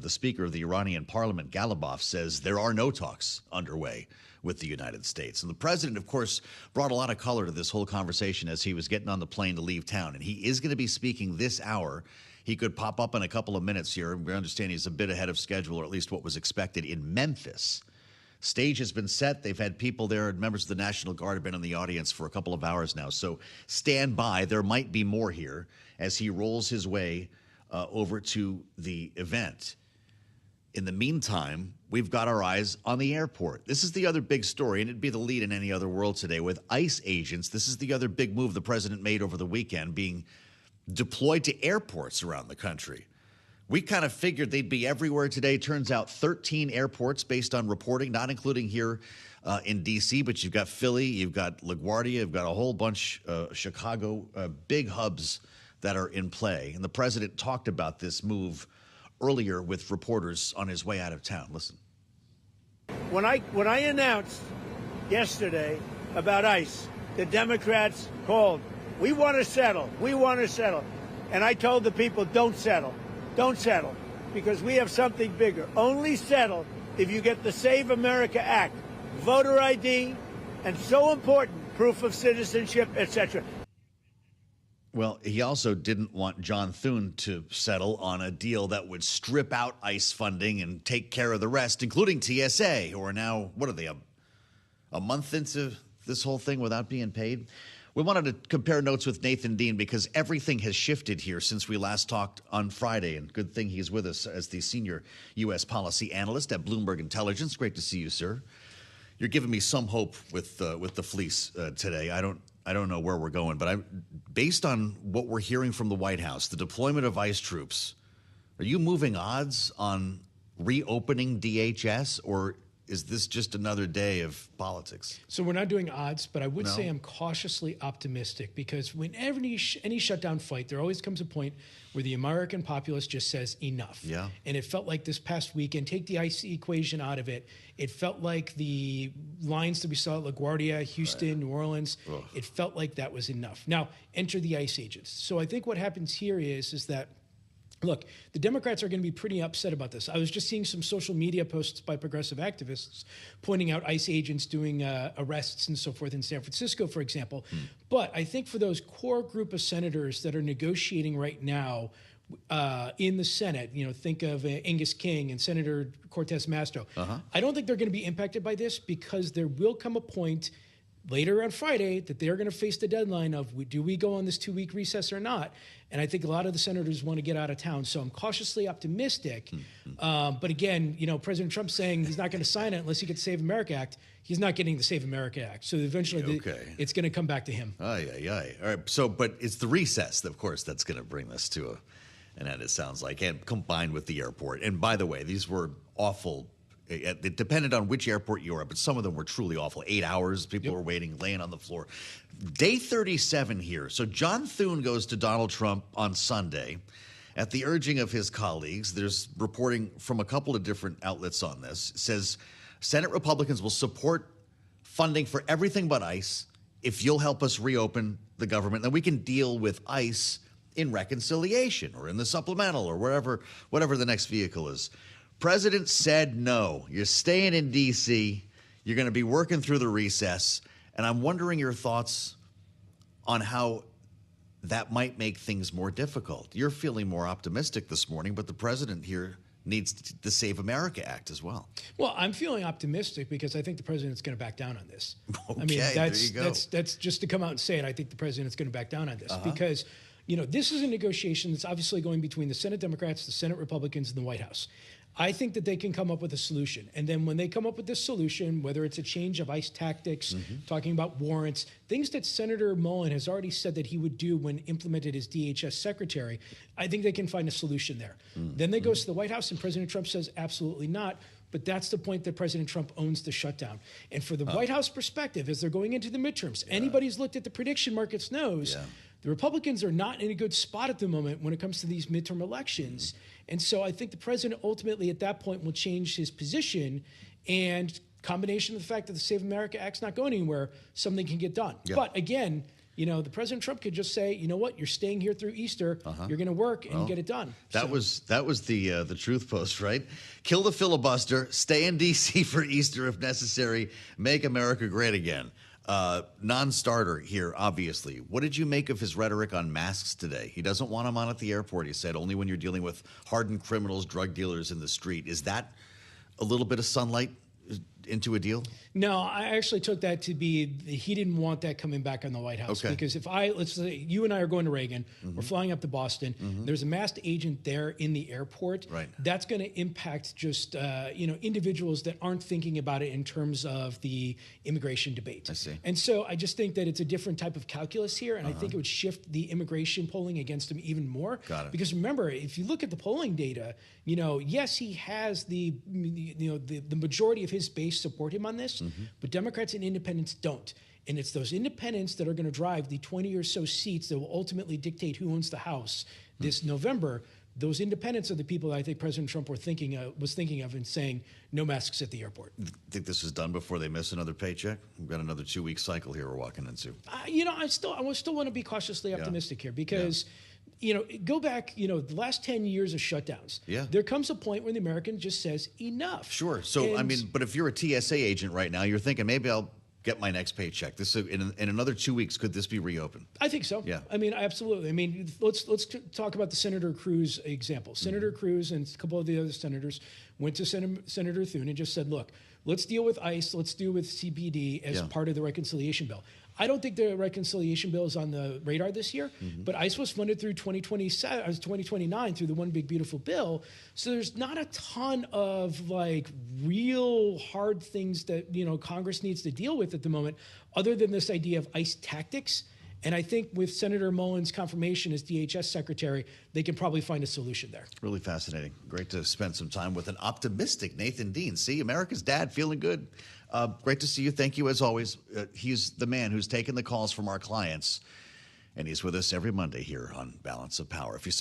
the Speaker of the Iranian Parliament, Galibaf, says there are no talks underway with the United States. And the president, of course, brought a lot of color to this whole conversation as he was getting on the plane to leave town. And he is going to be speaking this hour. He could pop up in a couple of minutes here. We understand he's a bit ahead of schedule, or at least what was expected in Memphis. Stage has been set. They've had people there. Members of the National Guard have been in the audience for a couple of hours now. So stand by. There might be more here as he rolls his way over to the event. In the meantime, we've got our eyes on the airport. This is the other big story, and it'd be the lead in any other world today with ICE agents. This is the other big move the president made over the weekend, being deployed to airports around the country. We kind of figured they'd be everywhere today. Turns out 13 airports based on reporting, not including here in D.C., but you've got Philly, you've got LaGuardia, you've got a whole bunch, Chicago, big hubs that are in play. And the president talked about this move earlier with reporters on his way out of town. Listen. When I announced yesterday about ICE, the Democrats called. We want to settle. We want to settle. And I told the people, don't settle. Don't settle, because we have something bigger. Only settle if you get the Save America Act, voter ID, and so important, proof of citizenship, etc. Well, he also didn't want John Thune to settle on a deal that would strip out ICE funding and take care of the rest, including TSA, who are now, what are they, a month into this whole thing without being paid? We wanted to compare notes with Nathan Dean because everything has shifted here since we last talked on Friday. And good thing he's with us as the senior U.S. policy analyst at Bloomberg Intelligence. Great to see you, sir. You're giving me some hope with the fleece today. I don't know where we're going, but based on what we're hearing from the White House, the deployment of ICE troops, are you moving odds on reopening DHS, or is this just another day of politics? So we're not doing odds, but I would say I'm cautiously optimistic, because whenever any shutdown fight, there always comes a point where the American populace just says enough. Yeah. And it felt like this past weekend, take the ICE equation out of it, it felt like the lines that we saw at LaGuardia, Houston, New Orleans, it felt like that was enough. Now, enter the ICE agents. So I think what happens here is that, look, the Democrats are going to be pretty upset about this. I was just seeing some social media posts by progressive activists pointing out ICE agents doing arrests and so forth in San Francisco, for example. But I think for those core group of senators that are negotiating right now in the Senate, think of Angus King and Senator Cortez Masto. I don't think they're going to be impacted by this, because there will come a point later on Friday that they're going to face the deadline of, do we go on this 2-week recess or not? And I think a lot of the senators want to get out of town. So I'm cautiously optimistic. But again, President Trump's saying he's not going to sign it unless he gets the Save America Act. He's not getting the Save America Act. So eventually it's going to come back to him. All right. So, but it's the recess, of course, that's going to bring this to an end, it sounds like, and combined with the airport. And by the way, these were awful. It depended on which airport you were at, but some of them were truly awful. 8 hours, people were waiting, laying on the floor. Day 37 here. So John Thune goes to Donald Trump on Sunday at the urging of his colleagues. There's reporting from a couple of different outlets on this. It says Senate Republicans will support funding for everything but ICE if you'll help us reopen the government. Then we can deal with ICE in reconciliation or in the supplemental or whatever the next vehicle is. President said no. You're staying in D.C. You're going to be working through the recess. And I'm wondering your thoughts on how that might make things more difficult. You're feeling more optimistic this morning, but the president here needs the Save America Act as well. Well, I'm feeling optimistic because I think the president's going to back down on this. Okay, there you go. That's just to come out and say it. I think the president's going to back down on this because, this is a negotiation that's obviously going between the Senate Democrats, the Senate Republicans, and the White House. I think that they can come up with a solution. And then when they come up with this solution, whether it's a change of ICE tactics, talking about warrants, things that Senator Mullen has already said that he would do when implemented as DHS secretary, I think they can find a solution there. Then they go to the White House and President Trump says absolutely not. But that's the point that President Trump owns the shutdown. And for the White House perspective, as they're going into the midterms, anybody who's looked at the prediction markets knows the Republicans are not in a good spot at the moment when it comes to these midterm elections. And so I think the president ultimately at that point will change his position, and combination of the fact that the Save America Act's not going anywhere, something can get done. But again, the President Trump could just say, you know what, you're staying here through Easter. You're going to work and get it done. That was the truth post, right? Kill the filibuster, stay in D.C. for Easter if necessary, make America great again. Non-starter here, obviously. What did you make of his rhetoric on masks today? He doesn't want them on at the airport, he said, only when you're dealing with hardened criminals, drug dealers in the street. Is that a little bit of sunlight into a deal? No, I actually took that to be he didn't want that coming back on the White House. Okay. Because let's say you and I are going to Reagan, we're flying up to Boston, there's a masked agent there in the airport. Right. That's going to impact just individuals that aren't thinking about it in terms of the immigration debate. I see. And so I just think that it's a different type of calculus here, and I think it would shift the immigration polling against him even more. Got it. Because remember, if you look at the polling data, yes, he has the majority of his base support him on this, but Democrats and independents don't. And it's those independents that are going to drive the 20 or so seats that will ultimately dictate who owns the House this November. Those independents are the people that I think President Trump was thinking of and saying no masks at the airport. Think this is done before they miss another paycheck? We've got another 2-week cycle here we're walking into. I still want to be cautiously optimistic here because. Go back, the last 10 years of shutdowns. Yeah. There comes a point where the American just says enough. Sure. So, but if you're a TSA agent right now, you're thinking maybe I'll get my next paycheck. This in another 2 weeks, could this be reopened? I think so. Yeah. Absolutely. Let's talk about the Senator Cruz example. Senator Cruz and a couple of the other senators went to Senator Thune and just said, look, let's deal with ICE, let's deal with CPD as part of the reconciliation bill. I don't think the reconciliation bill is on the radar this year, but ICE was funded through 2029 through the One Big Beautiful Bill. So there's not a ton of real hard things that Congress needs to deal with at the moment, other than this idea of ICE tactics. And I think with Senator Mullen's confirmation as DHS secretary, they can probably find a solution there. Really fascinating. Great to spend some time with an optimistic Nathan Dean. See, America's dad feeling good. Great to see you. Thank you as always. He's the man who's taken the calls from our clients, and he's with us every Monday here on Balance of Power. If you